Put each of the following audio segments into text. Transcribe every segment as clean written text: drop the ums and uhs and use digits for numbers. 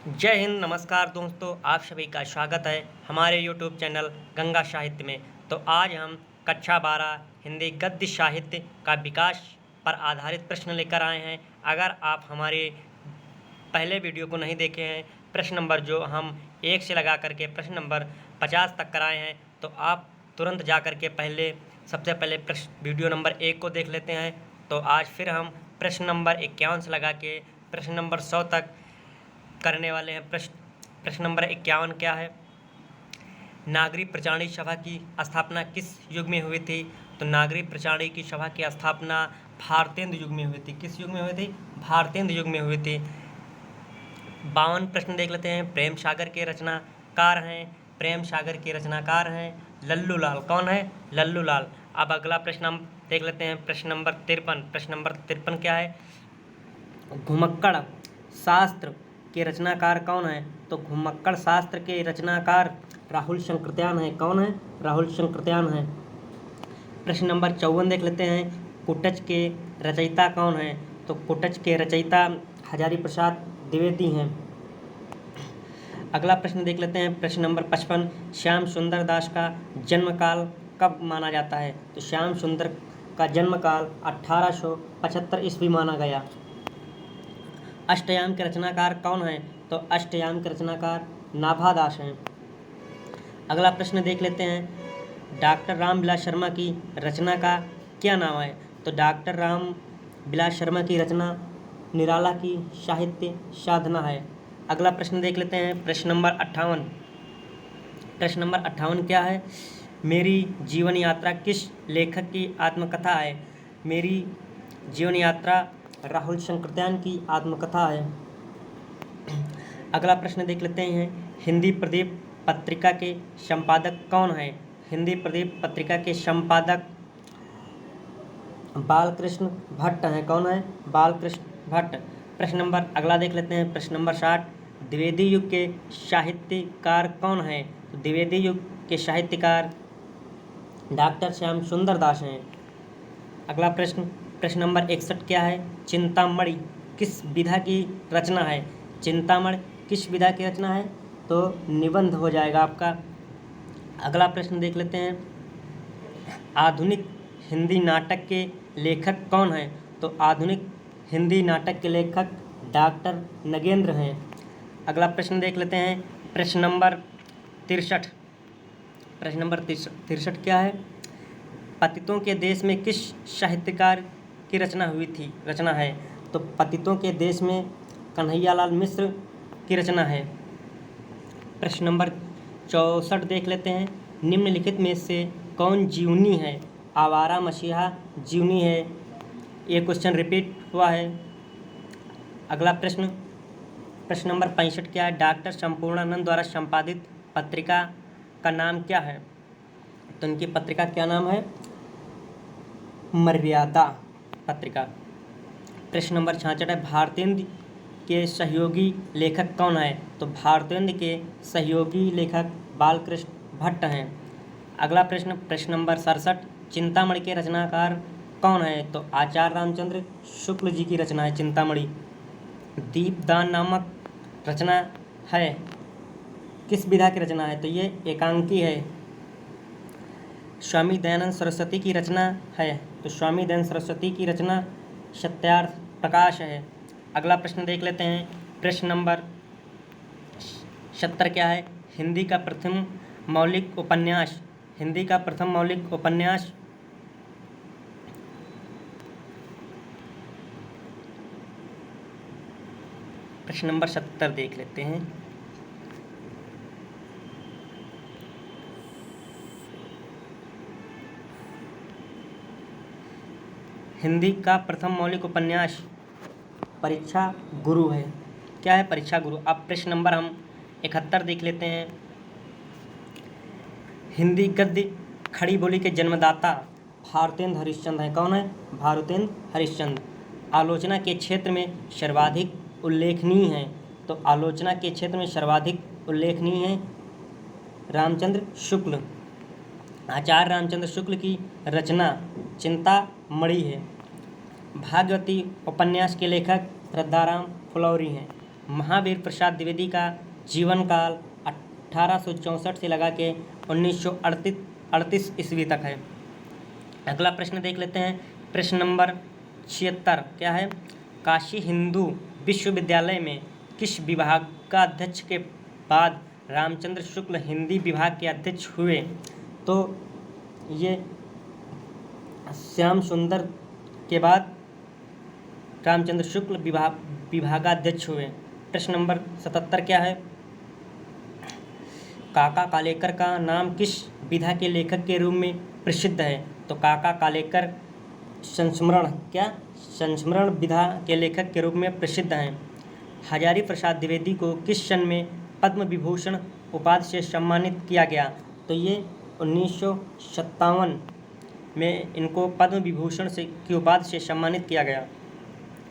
जय हिंद। नमस्कार दोस्तों, आप सभी का स्वागत है हमारे YouTube चैनल गंगा साहित्य में। तो आज हम कक्षा 12 हिंदी गद्य साहित्य का विकास पर आधारित प्रश्न लेकर आए हैं। अगर आप हमारे पहले वीडियो को नहीं देखे हैं, प्रश्न नंबर जो हम 1 से लगा करके प्रश्न नंबर 50 तक कराए हैं, तो आप तुरंत जा कर के सबसे पहले वीडियो नंबर 1 को देख लेते हैं। तो आज फिर हम प्रश्न नंबर 51 से लगा के प्रश्न नंबर 100 तक करने वाले हैं। प्रश्न नंबर 51 क्या है? नागरिक प्रचारणी सभा की स्थापना किस युग में हुई थी? तो नागरिक प्रचारणी की सभा की स्थापना भारतेंद्र युग में हुई थी। किस युग में हुई थी? भारतेंद्र युग में हुई थी। 52 प्रश्न देख लेते हैं। प्रेम सागर के रचनाकार हैं। प्रेम सागर के रचनाकार हैं लल्लू लाल। कौन है? लल्लू लाल। अब अगला प्रश्न हम देख लेते हैं, प्रश्न नंबर 53। प्रश्न नंबर 53 क्या है? घुमक्कड़ शास्त्र के रचनाकार कौन है? तो घुमक्कड़ शास्त्र के रचनाकार राहुल शंकरत्यान है। कौन है? राहुल शंकरत्यान है। प्रश्न नंबर 54 देख लेते हैं। कुटच के रचयिता कौन है? तो कुटच के रचयिता हजारी प्रसाद द्विवेदी हैं। अगला प्रश्न देख लेते हैं, प्रश्न नंबर 55। श्याम सुंदर दास का जन्म काल कब माना जाता है? तो श्याम सुंदर का जन्म काल 1875 ईस्वी माना गया। अष्टयाम के रचनाकार कौन है? तो अष्टयाम के रचनाकार नाभादास हैं। अगला प्रश्न देख लेते हैं, डॉक्टर रामविलास शर्मा की रचना का क्या नाम है? तो डॉक्टर रामविलास शर्मा की रचना निराला की साहित्य साधना है। अगला प्रश्न देख लेते हैं, प्रश्न नंबर 58। प्रश्न नंबर 58 क्या है? मेरी जीवन यात्रा किस लेखक की आत्मकथा है? मेरी जीवन यात्रा राहुल शंकरत्यान की आत्मकथा है। अगला प्रश्न देख लेते हैं, हिंदी प्रदीप पत्रिका के संपादक कौन है? हिंदी प्रदीप पत्रिका के संपादक बालकृष्ण भट्ट हैं। कौन है? बालकृष्ण भट्ट। प्रश्न नंबर अगला देख लेते हैं, प्रश्न नंबर 60। द्विवेदी युग के साहित्यकार कौन है? तो द्विवेदी युग के साहित्यकार डॉक्टर श्याम सुंदर दास हैं। अगला प्रश्न नंबर 61 क्या है? चिंतामणि किस विधा की रचना है? चिंतामणि किस विधा की रचना है? तो निबंध हो जाएगा आपका। अगला प्रश्न देख लेते हैं, आधुनिक हिंदी नाटक के लेखक कौन हैं? तो आधुनिक हिंदी नाटक के लेखक डॉक्टर नगेंद्र हैं। अगला प्रश्न देख लेते हैं, प्रश्न नंबर 63। प्रश्न नंबर 63 क्या है? पतितों के देश में किस साहित्यकार की रचना है? तो पतितों के देश में कन्हैयालाल मिश्र की रचना है। प्रश्न नंबर 64 देख लेते हैं, निम्नलिखित में से कौन जीवनी है? आवारा मसीहा जीवनी है। ये क्वेश्चन रिपीट हुआ है। अगला प्रश्न नंबर 65 क्या है? डॉक्टर संपूर्णानंद द्वारा संपादित पत्रिका का नाम क्या है? तो उनकी पत्रिका क्या नाम है? मर्यादा पत्रिका। प्रश्न नंबर 66 है, भारतेंद्र के सहयोगी लेखक कौन है? तो भारतेंद्र के सहयोगी लेखक बालकृष्ण भट्ट हैं। अगला प्रश्न नंबर 67, चिंतामणि के रचनाकार कौन है? तो आचार्य रामचंद्र शुक्ल जी की रचना है चिंतामणि। दीपदान नामक रचना है, किस विधा की रचना है? तो ये एकांकी है। स्वामी दयानंद सरस्वती की रचना है, तो स्वामी दयानंद सरस्वती की रचना सत्यार्थ प्रकाश है। अगला प्रश्न देख लेते हैं, प्रश्न नंबर 70 क्या है? हिंदी का प्रथम मौलिक उपन्यास। हिंदी का प्रथम मौलिक उपन्यास प्रश्न नंबर 70 देख लेते हैं। हिंदी का प्रथम मौलिक उपन्यास परीक्षा गुरु है। क्या है? परीक्षा गुरु। अब प्रश्न नंबर हम 71 देख लेते हैं। हिंदी गद्य खड़ी बोली के जन्मदाता भारतेंद्र हरिश्चंद्र हैं। कौन है? भारतेंद्र हरिश्चंद्र। आलोचना के क्षेत्र में सर्वाधिक उल्लेखनीय हैं, तो आलोचना के क्षेत्र में सर्वाधिक उल्लेखनीय हैं रामचंद्र शुक्ल। आचार्य रामचंद्र शुक्ल की रचना चिंतामणि है। भागवती उपन्यास के लेखक रद्दाराम फुलौरी हैं। महावीर प्रसाद द्विवेदी का जीवन काल 1864 से लगा के 1938 ईस्वी तक है। अगला प्रश्न देख लेते हैं। प्रश्न नंबर 76 क्या है? काशी हिंदू विश्वविद्यालय में किस विभाग का अध्यक्ष के बाद रामचंद्र शुक्ल हिंदी विभाग के अध्यक्ष हुए? तो ये श्याम सुंदर के बाद रामचंद्र शुक्ल विभागाध्यक्ष हुए। प्रश्न नंबर 77 क्या है? काका कालेकर का नाम किस विधा के लेखक के रूप में प्रसिद्ध है? तो काका कालेकर संस्मरण विधा के लेखक के रूप में प्रसिद्ध हैं। हजारी प्रसाद द्विवेदी को किस सन में पद्म विभूषण उपाधि से सम्मानित किया गया? तो ये 1957 में इनको पद्म विभूषण की उपाधि से सम्मानित किया गया।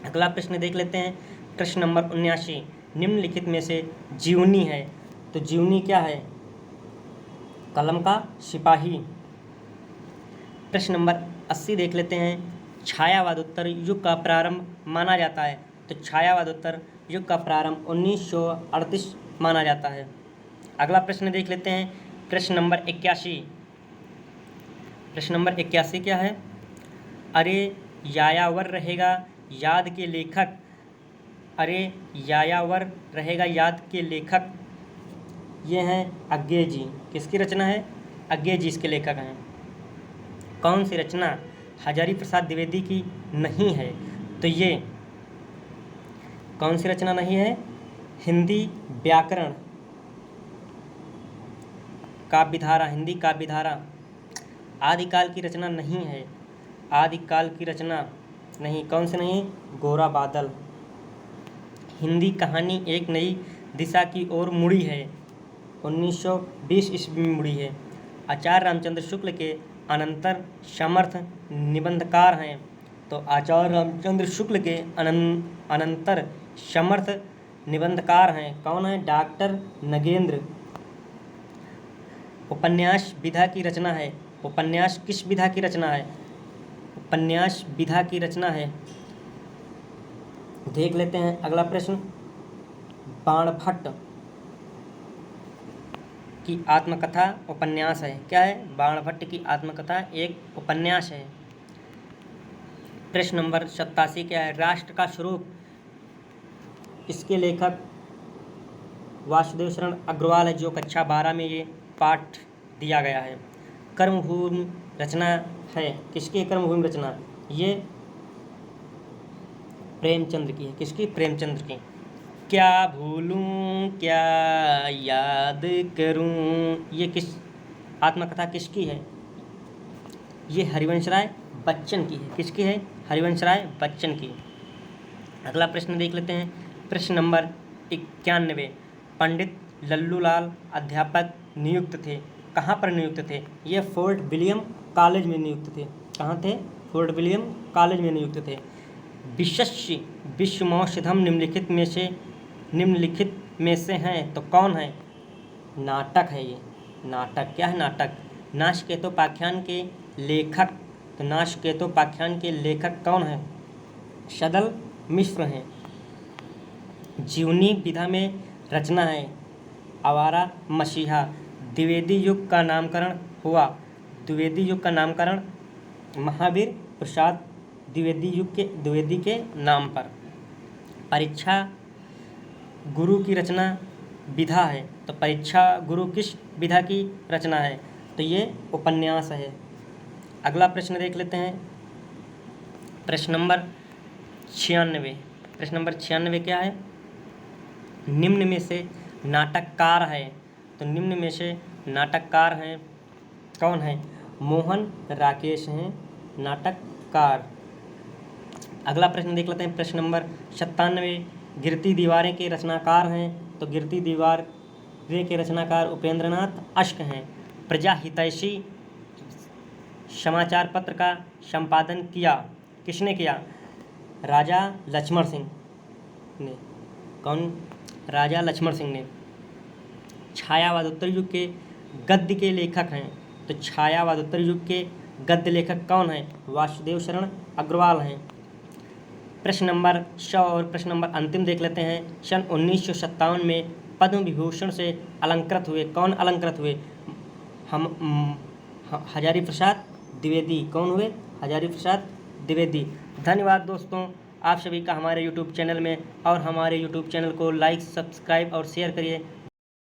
अगला प्रश्न देख लेते हैं। प्रश्न नंबर 79 निम्नलिखित में से जीवनी है। तो जीवनी क्या है? कलम का सिपाही। प्रश्न नंबर 80 देख लेते हैं। छायावादोत्तर युग का प्रारंभ माना जाता है। तो छायावादोत्तर युग का प्रारंभ 1938 माना जाता है। अगला प्रश्न देख लेते हैं। प्रश्न नंबर 81। प्रश्न नंबर 81 क्या है? अरे यायावर रहेगा याद के लेखक। अरे यायावर रहेगा याद के लेखक ये हैं अज्ञे जी। किसकी रचना है? अज्ञे जी इसके लेखक हैं। कौन सी रचना हजारी प्रसाद द्विवेदी की नहीं है? तो ये कौन सी रचना नहीं है? हिंदी व्याकरण काव्यधारा, हिंदी काव्यधारा आदिकाल की रचना नहीं है। आदिकाल की रचना नहीं। कौन सी नहीं? गोरा बादल। हिंदी कहानी एक नई दिशा की ओर मुड़ी है। 1920 ईस्वी में मुड़ी है। आचार्य रामचंद्र शुक्ल के अनंतर समर्थ निबंधकार हैं। तो आचार्य रामचंद्र शुक्ल के अनंतर समर्थ निबंधकार हैं। कौन है? डॉक्टर नगेंद्र। उपन्यास विधा की रचना है। उपन्यास किस विधा की रचना है? उपन्यास विधा की रचना है। देख लेते हैं अगला प्रश्न। बाणभट्ट की आत्मकथा उपन्यास है। क्या है? बाणभट्ट की आत्मकथा एक उपन्यास है। प्रश्न नंबर 87 क्या है? राष्ट्र का स्वरूप इसके लेखक वासुदेव शरण अग्रवाल है, जो कक्षा 12 में ये पाठ दिया गया है। कर्मभूमि रचना है। किसकी कर्मभूमि रचना? ये प्रेमचंद्र की है। किसकी? प्रेमचंद्र की। क्या भूलूं क्या याद करूं ये किस आत्मकथा किसकी है? ये हरिवंश राय बच्चन की है। किसकी है? हरिवंश राय बच्चन की। अगला प्रश्न देख लेते हैं। प्रश्न नंबर 91 पंडित लल्लूलाल अध्यापक नियुक्त थे। कहाँ पर नियुक्त थे? ये फोर्ट विलियम कॉलेज में नियुक्त थे। कहाँ थे? फोर्ट विलियम कॉलेज में नियुक्त थे। विशस्य विश्वमौषधम निम्नलिखित में से हैं तो कौन है? नाटक है ये। नाटक क्या है? नाटक। नाशकेतोपाख्यान के लेखक। तो नाशकेतोपाख्यान के लेखक कौन है? सदल मिश्र हैं। जीवनी विधा में रचना है आवारा मसीहा। द्विवेदी युग का नामकरण हुआ। द्विवेदी युग का नामकरण महावीर प्रसाद द्विवेदी के नाम पर। परीक्षा गुरु की रचना विधा है। तो परीक्षा गुरु किस विधा की रचना है? तो ये उपन्यास है। अगला प्रश्न देख लेते हैं। प्रश्न नंबर 96। प्रश्न नंबर 96 क्या है? निम्न में से नाटककार है। तो निम्न में से नाटककार हैं कौन है? मोहन राकेश हैं नाटककार। अगला प्रश्न देख लेते हैं। प्रश्न नंबर 97 गिरती दीवारें के रचनाकार हैं। तो गिरती दीवारें के रचनाकार उपेंद्रनाथ अश्क हैं। प्रजा हितैषी समाचार पत्र का संपादन किया किसने किया? राजा लक्ष्मण सिंह ने। कौन? राजा लक्ष्मण सिंह ने। छायावादोत्तर युग के गद्य के लेखक हैं। तो छायावादोत्तर युग के गद्य लेखक कौन हैं? वासुदेव शरण अग्रवाल हैं। प्रश्न नंबर 100 और प्रश्न नंबर अंतिम देख लेते हैं। सन 1957 में पद्म विभूषण से अलंकृत हुए कौन अलंकृत हुए? हजारी प्रसाद द्विवेदी। कौन हुए? हजारी प्रसाद द्विवेदी। धन्यवाद दोस्तों, आप सभी का हमारे YouTube चैनल में, और हमारे YouTube चैनल को लाइक, सब्सक्राइब और शेयर करिए।